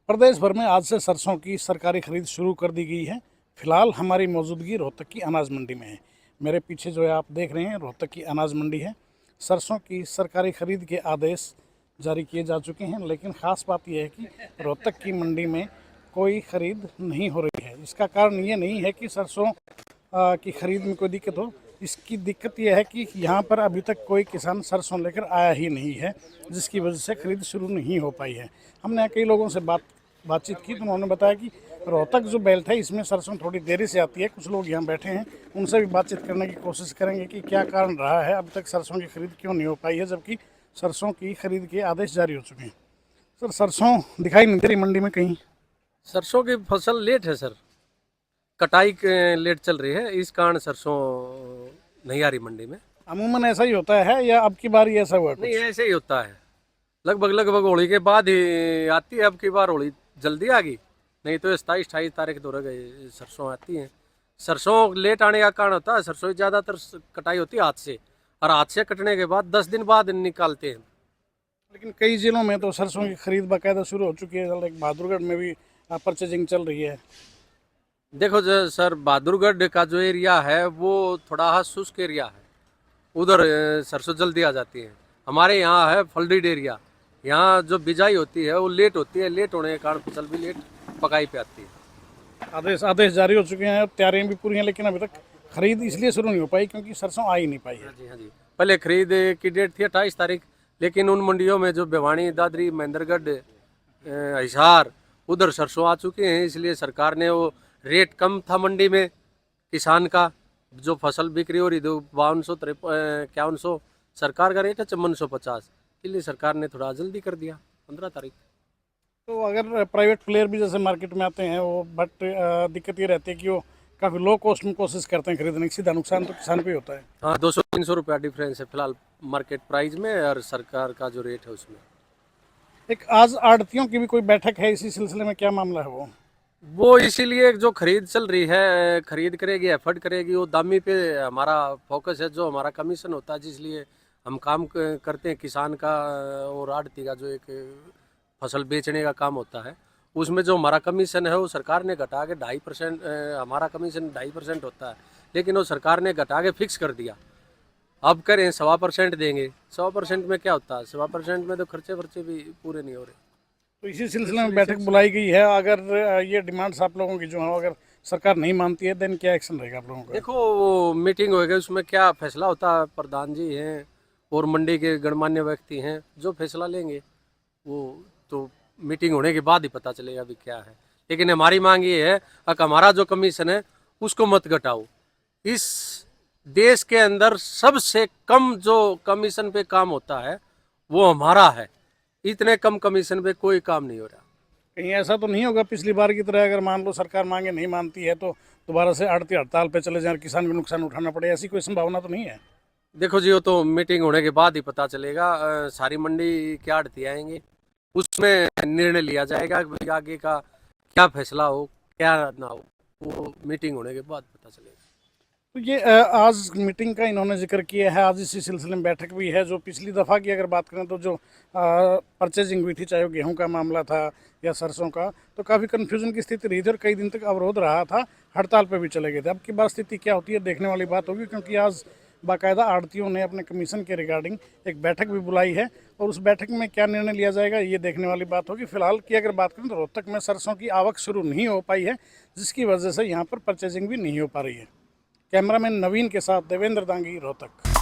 प्रदेश भर में आज से सरसों की सरकारी खरीद शुरू कर दी गई है। फिलहाल हमारी मौजूदगी रोहतक की अनाज मंडी में है। मेरे पीछे जो है आप देख रहे हैं, रोहतक की अनाज मंडी है। सरसों की सरकारी खरीद के आदेश जारी किए जा चुके हैं, लेकिन ख़ास बात यह है कि रोहतक की मंडी में कोई ख़रीद नहीं हो रही है। इसका कारण ये नहीं है कि सरसों की खरीद में कोई दिक्कत हो। इसकी दिक्कत यह है कि यहाँ पर अभी तक कोई किसान सरसों लेकर आया ही नहीं है, जिसकी वजह से खरीद शुरू नहीं हो पाई है। हमने कई लोगों से बातचीत की तो उन्होंने बताया कि रोहतक जो बेल्ट है इसमें सरसों थोड़ी देरी से आती है। कुछ लोग यहाँ बैठे हैं, उनसे भी बातचीत करने की कोशिश करेंगे कि क्या कारण रहा है, अभी तक सरसों की खरीद क्यों नहीं हो पाई है, जबकि सरसों की खरीद के आदेश जारी हो चुके हैं। सर, सरसों दिखाई नहीं दे रही मंडी में कहीं। सरसों की फसल लेट है सर, कटाई लेट चल रही है, इस कारण सरसों नहीं आ रही मंडी में। अमूमन ऐसा ही होता है या अब की बार ऐसा हुआ कुछ? नहीं, ऐसे ही होता है। लगभग होली के बाद ही आती है। अब की बार होली जल्दी आ गई, नहीं तो 27-28 तारीख तो रह गई सरसों आती है। सरसों लेट आने का कारण होता है, सरसों की ज़्यादातर कटाई होती है हाथ से, और हाथ से कटने के बाद 10 दिन बाद निकालते हैं। लेकिन कई जिलों में तो सरसों की खरीद बाकायदा शुरू हो चुकी है। लाइक बहादुरगढ़ में भी परचेजिंग चल रही है। देखो सर, बहादुरगढ़ का जो एरिया है वो थोड़ा शुष्क एरिया है, उधर सरसों जल्दी आ जाती है। हमारे यहाँ है फल्डिड एरिया, यहाँ जो बिजाई होती है वो लेट होती है, लेट होने के कारण फसल भी लेट पकाई पे आती है। आदेश जारी हो चुके हैं, तैयारियां भी पूरी हैं, लेकिन अभी तक खरीद इसलिए शुरू नहीं हो पाई क्योंकि सरसों आ ही नहीं पाई है। हाँ जी, हाँ जी। पहले खरीद की डेट थी 28 तारीख, लेकिन उन मंडियों में जो भिवानी, दादरी, महेंद्रगढ़, हिसार, उधर सरसों आ चुके हैं। इसलिए सरकार ने वो रेट कम था मंडी में, किसान का जो फसल बिक्री हो रही थी 5251, सरकार का रेट है 5450, इसलिए सरकार ने थोड़ा जल्दी कर दिया 15 तारीख। तो अगर प्राइवेट प्लेयर भी जैसे मार्केट में आते हैं वो, बट दिक्कत ये रहती है कि वो काफ़ी लो कॉस्ट में कोशिश करते हैं खरीदने की। सीधा नुकसान तो किसान पे ही होता है। हाँ, 200-300 रुपया डिफरेंस है फिलहाल मार्केट प्राइस में और सरकार का जो रेट है उसमें। एक आज आड़तियों की भी कोई बैठक है इसी सिलसिले में, क्या मामला है वो इसीलिए जो खरीद चल रही है, खरीद करेगी, एफर्ट करेगी, वो दामी पे हमारा फोकस है, जो हमारा कमीशन होता है, जिसलिए हम काम करते हैं किसान का और आड़ती का जो एक फसल बेचने का काम होता है, उसमें जो हमारा कमीशन है वो सरकार ने घटा के 2.5%, हमारा कमीशन 2.5% होता है, लेकिन वो सरकार ने घटा के फिक्स कर दिया। अब करें 1.25% देंगे, 100% में क्या होता है, 1.25% में तो खर्चे भी पूरे नहीं हो रहे। तो इसी सिलसिले में बैठक बुलाई गई है। अगर ये डिमांड्स आप लोगों की जो है अगर सरकार नहीं मानती है, देन क्या एक्शन रहेगा आप लोगों का? देखो, वो मीटिंग होएगी, उसमें क्या फैसला होता है, प्रधान जी हैं और मंडी के गणमान्य व्यक्ति हैं, जो फैसला लेंगे वो तो मीटिंग होने के बाद ही पता चलेगा अभी क्या है। लेकिन हमारी मांग ये है कि हमारा जो कमीशन है उसको मत घटाओ। इस देश के अंदर सबसे कम जो कमीशन पे काम होता है वो हमारा है। इतने कम कमीशन पे कोई काम नहीं हो रहा। कहीं ऐसा तो नहीं होगा पिछली बार की तरह, अगर मान लो सरकार मांगे नहीं मानती है तो दोबारा से आड़ती हड़ताल पे चले जाए, किसान भी नुकसान उठाना पड़े, ऐसी कोई संभावना तो नहीं है? देखो जी, वो तो मीटिंग होने के बाद ही पता चलेगा। सारी मंडी क्या आड़ती आएंगे, उसमें निर्णय लिया जाएगा कि आगे का क्या फैसला हो क्या ना हो, वो मीटिंग होने के बाद पता चलेगा। तो ये आज मीटिंग का इन्होंने जिक्र किया है, आज इसी सिलसिले में बैठक भी है। जो पिछली दफ़ा की अगर बात करें तो जो परचेजिंग हुई थी, चाहे वो गेहूं का मामला था या सरसों का, तो काफ़ी कन्फ्यूजन की स्थिति रही थी और कई दिन तक अवरोध रहा था, हड़ताल पे भी चले गए थे। अब की बार स्थिति क्या होती है देखने वाली बात होगी, क्योंकि आज बाकायदा आड़तियों ने अपने कमीशन के रिगार्डिंग एक बैठक भी बुलाई है और उस बैठक में क्या निर्णय लिया जाएगा ये देखने वाली बात होगी। फिलहाल की अगर बात करें तो रोहतक में सरसों की आवक शुरू नहीं हो पाई है, जिसकी वजह से यहाँ पर परचेजिंग भी नहीं हो पा रही है। कैमरामैन नवीन के साथ देवेंद्र दांगी, रोहतक।